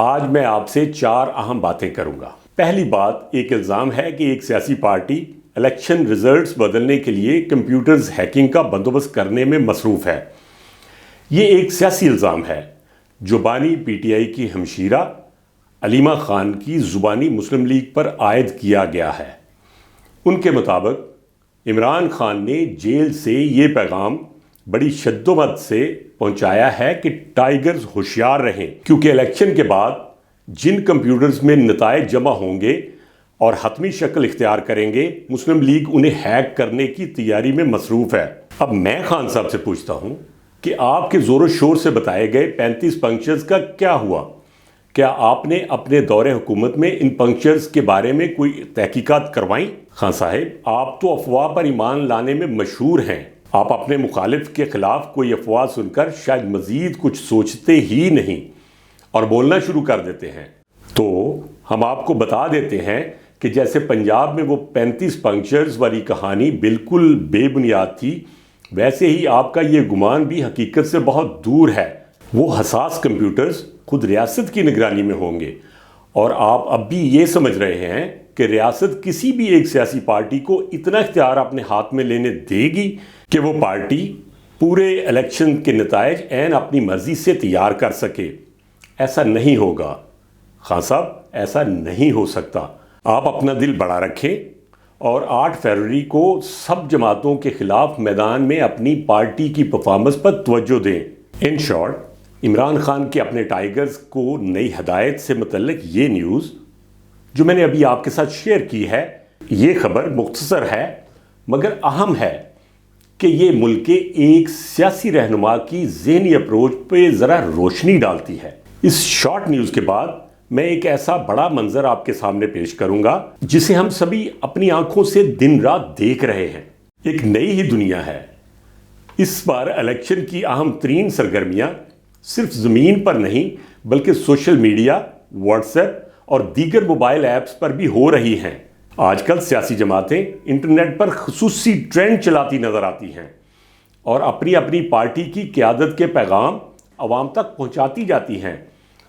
آج میں آپ سے 4 اہم باتیں کروں گا۔ پہلی بات، ایک الزام ہے کہ ایک سیاسی پارٹی الیکشن ریزلٹس بدلنے کے لیے کمپیوٹرز ہیکنگ کا بندوبست کرنے میں مصروف ہے۔ یہ ایک سیاسی الزام ہے جو بانی پی ٹی آئی کی ہمشیرہ علیمہ خان کی زبانی مسلم لیگ پر عائد کیا گیا ہے۔ ان کے مطابق عمران خان نے جیل سے یہ پیغام بڑی شدت سے پہنچایا ہے کہ ٹائیگرز ہوشیار رہیں، کیونکہ الیکشن کے بعد جن کمپیوٹرز میں نتائج جمع ہوں گے اور حتمی شکل اختیار کریں گے، مسلم لیگ انہیں ہیک کرنے کی تیاری میں مصروف ہے۔ اب میں خان صاحب سے پوچھتا ہوں کہ آپ کے زور و شور سے بتائے گئے 35 پنکچرز کا کیا ہوا؟ کیا آپ نے اپنے دور حکومت میں ان پنکچرز کے بارے میں کوئی تحقیقات کروائیں؟ خان صاحب، آپ تو افواہ پر ایمان لانے میں مشہور ہیں۔ آپ اپنے مخالف کے خلاف کوئی افواہ سن کر شاید مزید کچھ سوچتے ہی نہیں اور بولنا شروع کر دیتے ہیں۔ تو ہم آپ کو بتا دیتے ہیں کہ جیسے پنجاب میں وہ 35 پنکچرز والی کہانی بالکل بے بنیاد تھی، ویسے ہی آپ کا یہ گمان بھی حقیقت سے بہت دور ہے۔ وہ حساس کمپیوٹرز خود ریاست کی نگرانی میں ہوں گے، اور آپ اب بھی یہ سمجھ رہے ہیں کہ ریاست کسی بھی ایک سیاسی پارٹی کو اتنا اختیار اپنے ہاتھ میں لینے دے گی کہ وہ پارٹی پورے الیکشن کے نتائج عین اپنی مرضی سے تیار کر سکے۔ ایسا نہیں ہوگا خان صاحب، ایسا نہیں ہو سکتا۔ آپ اپنا دل بڑا رکھیں اور 8 فروری کو سب جماعتوں کے خلاف میدان میں اپنی پارٹی کی پرفارمنس پر توجہ دیں۔ ان شارٹ، عمران خان کے اپنے ٹائیگرز کو نئی ہدایت سے متعلق یہ نیوز جو میں نے ابھی آپ کے ساتھ شیئر کی ہے، یہ خبر مختصر ہے مگر اہم ہے کہ یہ ملک کے ایک سیاسی رہنما کی ذہنی اپروچ پہ ذرا روشنی ڈالتی ہے۔ اس شارٹ نیوز کے بعد میں ایک ایسا بڑا منظر آپ کے سامنے پیش کروں گا جسے ہم سبھی اپنی آنکھوں سے دن رات دیکھ رہے ہیں۔ ایک نئی ہی دنیا ہے۔ اس بار الیکشن کی اہم ترین سرگرمیاں صرف زمین پر نہیں بلکہ سوشل میڈیا، واٹس ایپ اور دیگر موبائل ایپس پر بھی ہو رہی ہیں۔ آج کل سیاسی جماعتیں انٹرنیٹ پر خصوصی ٹرینڈ چلاتی نظر آتی ہیں اور اپنی اپنی پارٹی کی قیادت کے پیغام عوام تک پہنچاتی جاتی ہیں،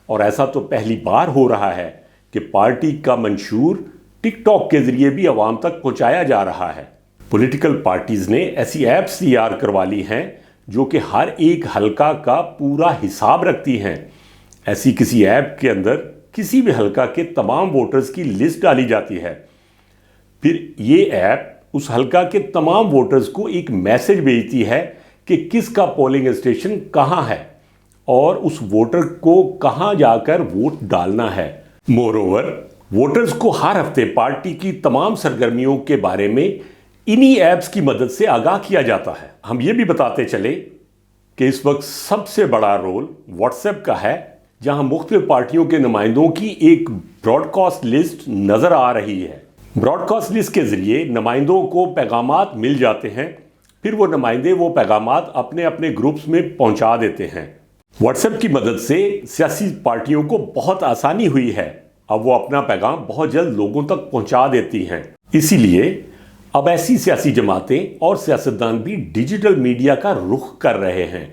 اور ایسا تو پہلی بار ہو رہا ہے کہ پارٹی کا منشور ٹک ٹاک کے ذریعے بھی عوام تک پہنچایا جا رہا ہے۔ پولیٹیکل پارٹیز نے ایسی ایپس تیار کروا لی ہیں جو کہ ہر ایک حلقہ کا پورا حساب رکھتی ہیں۔ ایسی کسی ایپ کے اندر کسی بھی حلقہ کے تمام ووٹرز کی لسٹ ڈالی جاتی ہے، پھر یہ ایپ اس حلقہ کے تمام ووٹرز کو ایک میسج بھیجتی ہے کہ کس کا پولنگ اسٹیشن کہاں ہے اور اس ووٹر کو کہاں جا کر ووٹ ڈالنا ہے۔ مور اوور، ووٹرز کو ہر ہفتے پارٹی کی تمام سرگرمیوں کے بارے میں انہی ایپس کی مدد سے آگاہ کیا جاتا ہے۔ ہم یہ بھی بتاتے چلے کہ اس وقت سب سے بڑا رول واٹس ایپ کا ہے، جہاں مختلف پارٹیوں کے نمائندوں کی ایک براڈ کاسٹ لسٹ نظر آ رہی ہے۔ براڈ کاسٹ لسٹ کے ذریعے نمائندوں کو پیغامات مل جاتے ہیں، پھر وہ نمائندے وہ پیغامات اپنے اپنے گروپس میں پہنچا دیتے ہیں۔ واٹس ایپ کی مدد سے سیاسی پارٹیوں کو بہت آسانی ہوئی ہے، اب وہ اپنا پیغام بہت جلد لوگوں تک پہنچا دیتی ہیں۔ اسی لیے اب ایسی سیاسی جماعتیں اور سیاستدان بھی ڈیجیٹل میڈیا کا رخ کر رہے ہیں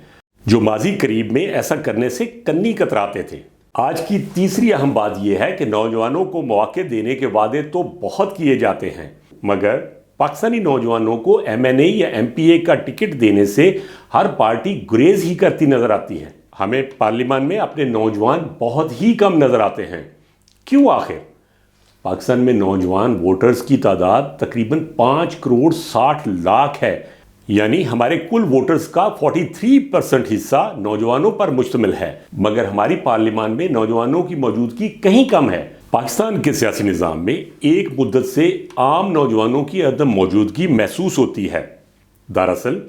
جو ماضی قریب میں ایسا کرنے سے کنی کتراتے تھے۔ آج کی تیسری اہم بات یہ ہے کہ نوجوانوں کو مواقع دینے کے وعدے تو بہت کیے جاتے ہیں، مگر پاکستانی نوجوانوں کو ایم این اے یا ایم پی اے کا ٹکٹ دینے سے ہر پارٹی گریز ہی کرتی نظر آتی ہے۔ ہمیں پارلیمان میں اپنے نوجوان بہت ہی کم نظر آتے ہیں۔ کیوں آخر؟ پاکستان میں نوجوان ووٹرز کی تعداد تقریباً 5 کروڑ 60 لاکھ ہے، یعنی ہمارے کل ووٹرز کا 43% حصہ نوجوانوں پر مشتمل ہے، مگر ہماری پارلیمان میں نوجوانوں کی موجودگی کہیں کم ہے۔ پاکستان کے سیاسی نظام میں ایک مدت سے عام نوجوانوں کی عدم موجودگی محسوس ہوتی ہے۔ دراصل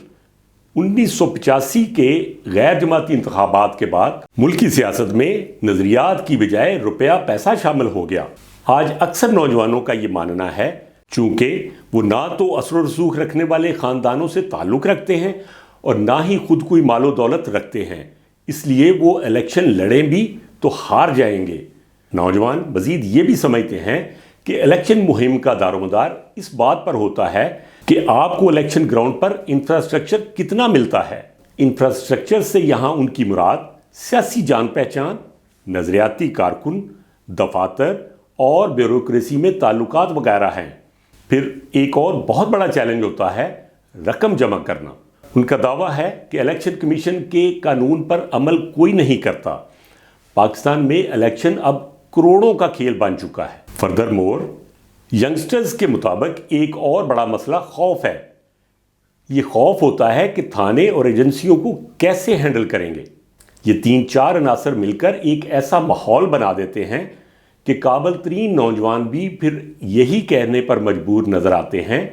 1985 کے غیر جماعتی انتخابات کے بعد ملکی سیاست میں نظریات کی بجائے روپیہ پیسہ شامل ہو گیا۔ آج اکثر نوجوانوں کا یہ ماننا ہے چونکہ وہ نہ تو اثر و رسوخ رکھنے والے خاندانوں سے تعلق رکھتے ہیں اور نہ ہی خود کوئی مال و دولت رکھتے ہیں، اس لیے وہ الیکشن لڑیں بھی تو ہار جائیں گے۔ نوجوان مزید یہ بھی سمجھتے ہیں کہ الیکشن مہم کا دار و مدار اس بات پر ہوتا ہے کہ آپ کو الیکشن گراؤنڈ پر انفراسٹرکچر کتنا ملتا ہے۔ انفراسٹرکچر سے یہاں ان کی مراد سیاسی جان پہچان، نظریاتی کارکن، دفاتر اور بیوروکریسی میں تعلقات وغیرہ ہیں۔ پھر ایک اور بہت بڑا چیلنج ہوتا ہے رقم جمع کرنا۔ ان کا دعویٰ ہے کہ الیکشن کمیشن کے قانون پر عمل کوئی نہیں کرتا۔ پاکستان میں الیکشن اب کروڑوں کا کھیل بن چکا ہے۔ فردر مور، ینگسٹرز کے مطابق ایک اور بڑا مسئلہ خوف ہے۔ یہ خوف ہوتا ہے کہ تھانے اور ایجنسیوں کو کیسے ہینڈل کریں گے۔ یہ 3-4 عناصر مل کر ایک ایسا ماحول بنا دیتے ہیں کہ قابل ترین نوجوان بھی پھر یہی کہنے پر مجبور نظر آتے ہیں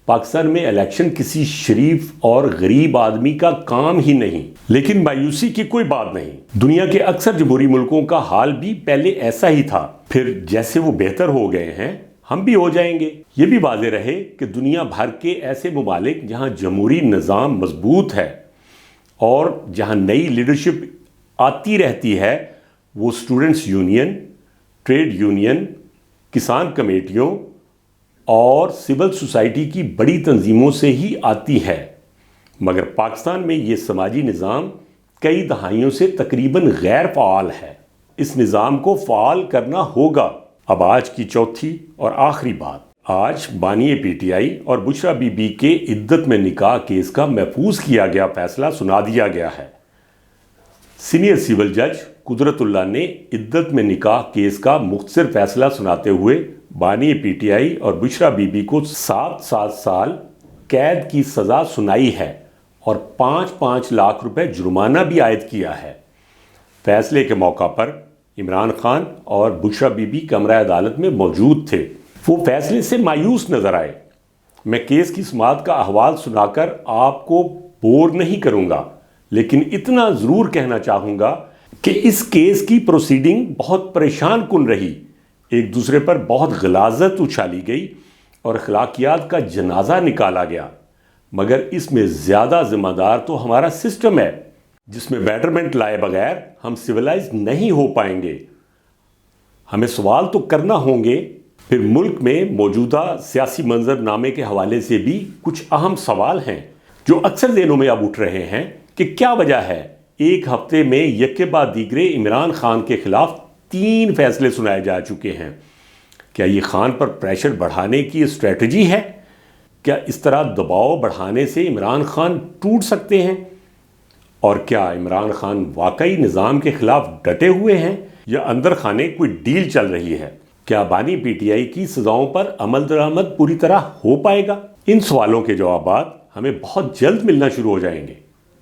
پاکستان میں الیکشن کسی شریف اور غریب آدمی کا کام ہی نہیں۔ لیکن مایوسی کی کوئی بات نہیں، دنیا کے اکثر جمہوری ملکوں کا حال بھی پہلے ایسا ہی تھا، پھر جیسے وہ بہتر ہو گئے ہیں ہم بھی ہو جائیں گے۔ یہ بھی واضح رہے کہ دنیا بھر کے ایسے ممالک جہاں جمہوری نظام مضبوط ہے اور جہاں نئی لیڈرشپ آتی رہتی ہے، وہ اسٹوڈنٹس یونین، ٹریڈ یونین، کسان کمیٹیوں اور سول سوسائٹی کی بڑی تنظیموں سے ہی آتی ہے۔ مگر پاکستان میں یہ سماجی نظام کئی دہائیوں سے تقریباً غیر فعال ہے۔ اس نظام کو فعال کرنا ہوگا۔ اب آج کی چوتھی اور آخری بات، آج بانی پی ٹی آئی اور بشرا بی بی کے عدت میں نکاح کیس کا محفوظ کیا گیا فیصلہ سنا دیا گیا ہے۔ سینئر سول جج قدرت اللہ نے عدت میں نکاح کیس کا مختصر فیصلہ سناتے ہوئے بانی پی ٹی آئی اور بشرا بی بی کو 7 سال قید کی سزا سنائی ہے اور 5 لاکھ روپے جرمانہ بھی عائد کیا ہے۔ فیصلے کے موقع پر عمران خان اور بشرا بی بی کمرہ عدالت میں موجود تھے۔ وہ فیصلے سے مایوس نظر آئے۔ میں کیس کی سماعت کا احوال سنا کر آپ کو بور نہیں کروں گا، لیکن اتنا ضرور کہنا چاہوں گا کہ اس کیس کی پروسیڈنگ بہت پریشان کن رہی۔ ایک دوسرے پر بہت غلاظت اچھالی گئی اور اخلاقیات کا جنازہ نکالا گیا، مگر اس میں زیادہ ذمہ دار تو ہمارا سسٹم ہے، جس میں بیٹرمنٹ لائے بغیر ہم سویلائز نہیں ہو پائیں گے۔ ہمیں سوال تو کرنا ہوں گے۔ پھر ملک میں موجودہ سیاسی منظر نامے کے حوالے سے بھی کچھ اہم سوال ہیں جو اکثر ذہنوں میں اب اٹھ رہے ہیں کہ کیا وجہ ہے ایک ہفتے میں یکے بعد دیگرے عمران خان کے خلاف 3 فیصلے سنائے جا چکے ہیں۔ کیا یہ خان پر پریشر بڑھانے کی اسٹریٹجی ہے؟ کیا اس طرح دباؤ بڑھانے سے عمران خان ٹوٹ سکتے ہیں؟ اور کیا عمران خان واقعی نظام کے خلاف ڈٹے ہوئے ہیں یا اندر خانے کوئی ڈیل چل رہی ہے؟ کیا بانی پی ٹی آئی کی سزاؤں پر عمل درآمد پوری طرح ہو پائے گا؟ ان سوالوں کے جوابات ہمیں بہت جلد ملنا شروع ہو جائیں گے۔